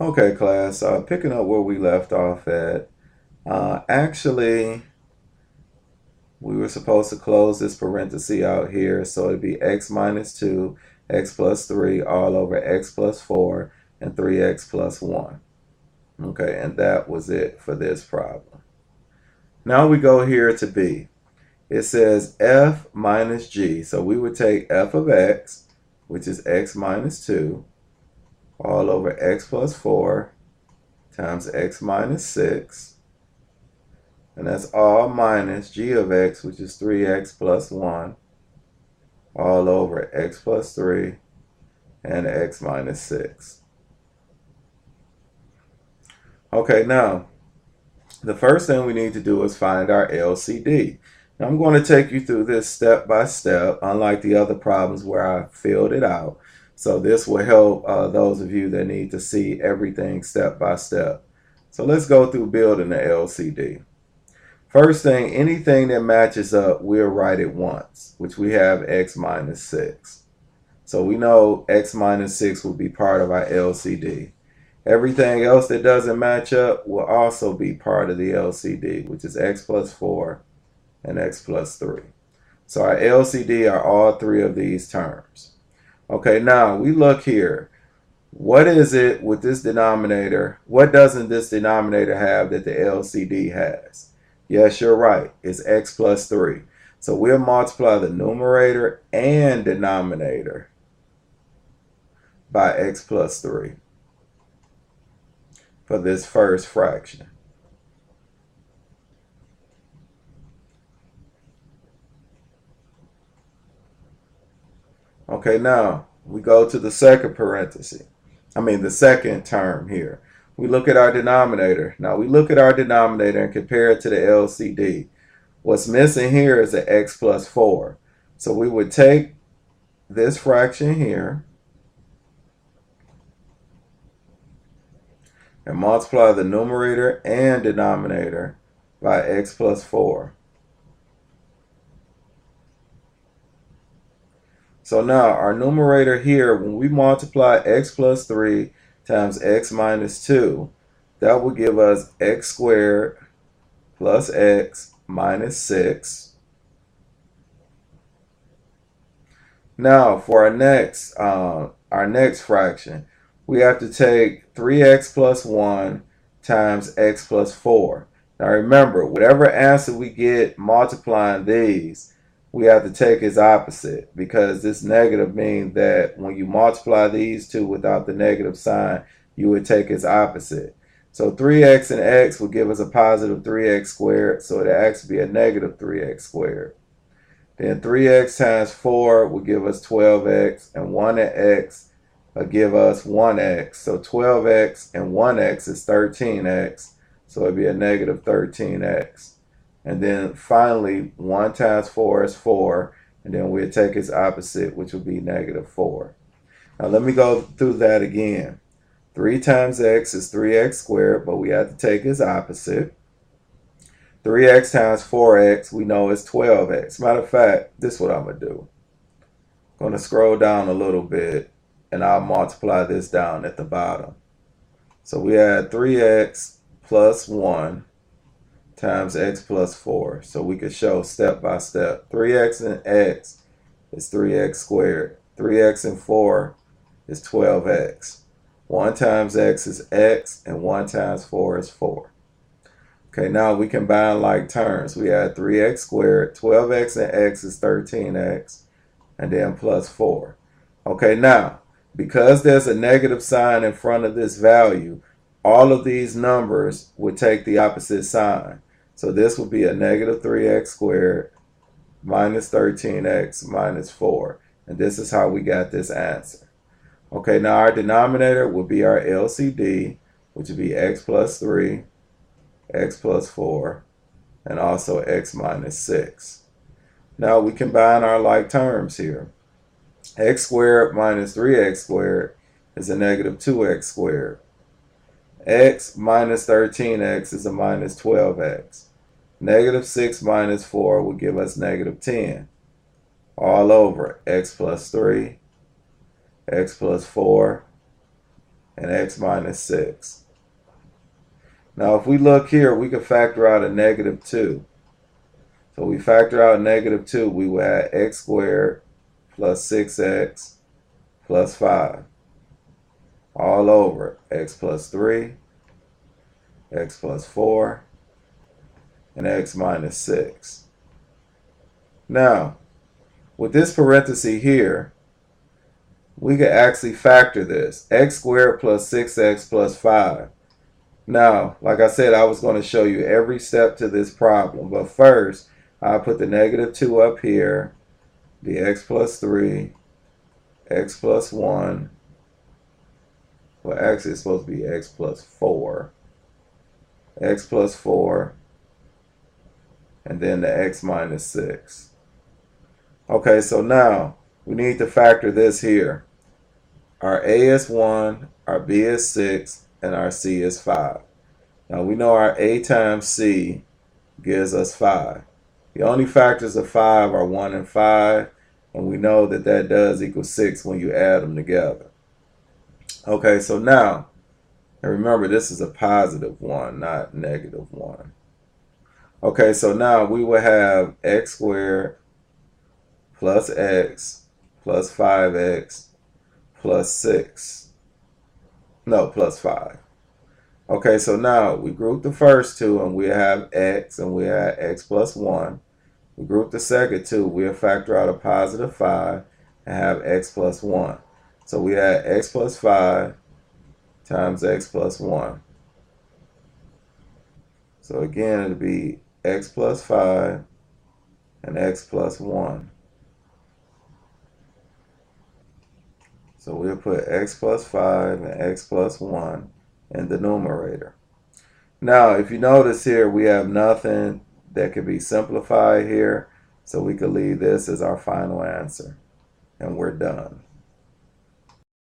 Okay, class, picking up where we left off at. Actually, we were supposed to close this parenthesis out here, so it'd be x minus 2, x plus 3, all over x plus 4, and 3x plus 1. Okay, and that was it for this problem. Now we go here to B. It says f minus g, so we would take f of x, which is x minus 2, all over x plus 4 times x minus 6, and that's all minus g of x, which is 3x plus 1, all over x plus 3 and x minus 6. Okay, now, the first thing we need to do is find our LCD. Now, I'm going to take you through this step by step, unlike the other problems where I filled it out. So this will help those of you that need to see everything step by step. So let's go through building the LCD. First thing, anything that matches up, we'll write it once, which we have x minus 6. So we know x minus 6 will be part of our LCD. Everything else that doesn't match up will also be part of the LCD, which is x plus 4 and x plus 3. So our LCD are all three of these terms. Okay, now we look here. What is it with this denominator? What doesn't this denominator have that the LCD has? Yes, you're right. It's x plus 3. So we'll multiply the numerator and denominator by x plus 3 for this first fraction. Okay, now we go to the second parenthesis. The second term here. We look at our denominator. Now we look at our denominator and compare it to the LCD. What's missing here is an x plus 4. So we would take this fraction here and multiply the numerator and denominator by x plus 4. So now our numerator here, when we multiply x plus 3 times x minus 2, that will give us x squared plus x minus 6. Now for our next fraction, we have to take 3x plus 1 times x plus 4. Now remember, whatever answer we get multiplying these, we have to take its opposite, because this negative means that when you multiply these two without the negative sign, you would take its opposite. So 3x and x will give us a positive 3x squared, so it'll actually be a negative 3x squared. Then 3x times 4 will give us 12x, and 1x will give us 1x. So 12x and 1x is 13x, so it'll be a negative 13x. And then finally, 1 times 4 is 4, and then we'll take its opposite, which will be negative 4. Now let me go through that again. 3 times x is 3x squared, but we have to take its opposite. 3x times 4x, we know is 12x. Matter of fact, this is what I'm going to do. I'm going to scroll down a little bit, and I'll multiply this down at the bottom. So we had 3x plus 1 times x plus 4. So we could show step by step. 3x and x is 3x squared. 3x and 4 is 12x. 1 times x is x, and 1 times 4 is 4. Okay, now we combine like terms. We had 3x squared, 12x and x is 13x, and then plus 4. Okay, now, because there's a negative sign in front of this value, all of these numbers would take the opposite sign. So this would be a negative 3x squared minus 13x minus 4. And this is how we got this answer. Okay, now our denominator will be our LCD, which would be x plus 3, x plus 4, and also x minus 6. Now we combine our like terms here. X squared minus 3x squared is a negative 2x squared. X minus 13x is a minus 12x. Negative 6 minus 4 will give us negative 10. All over x plus 3, x plus 4, and x minus 6. Now if we look here, we can factor out a negative 2. So we factor out negative 2, we will add x squared plus 6x plus 5 all over x plus 3, x plus 4, and x minus 6. Now, with this parenthesis here, we can actually factor this. X squared plus 6x plus 5. Now, like I said, I was going to show you every step to this problem. But first, I'll put the negative 2 up here, the x plus 3, x plus 1. Well, actually, it's supposed to be x plus 4. X plus 4. And then the x minus 6. Okay, so now we need to factor this here. Our a is 1, our b is 6, and our c is 5. Now we know our a times c gives us 5. The only factors of 5 are 1 and 5, and we know that that does equal 6 when you add them together. Okay, so now, and remember this is a positive 1, not negative 1. Okay, so now we will have x squared plus x plus 5x plus 6. No, plus 5. Okay, so now we group the first two and we have x and we have x plus 1. We group the second two, we'll factor out a positive 5 and have x plus 1. So we add x plus 5 times x plus 1. So again, it'll be x plus 5 and x plus 1. So we'll put x plus 5 and x plus 1 in the numerator. Now, if you notice here, we have nothing that can be simplified here. So we could leave this as our final answer. And we're done.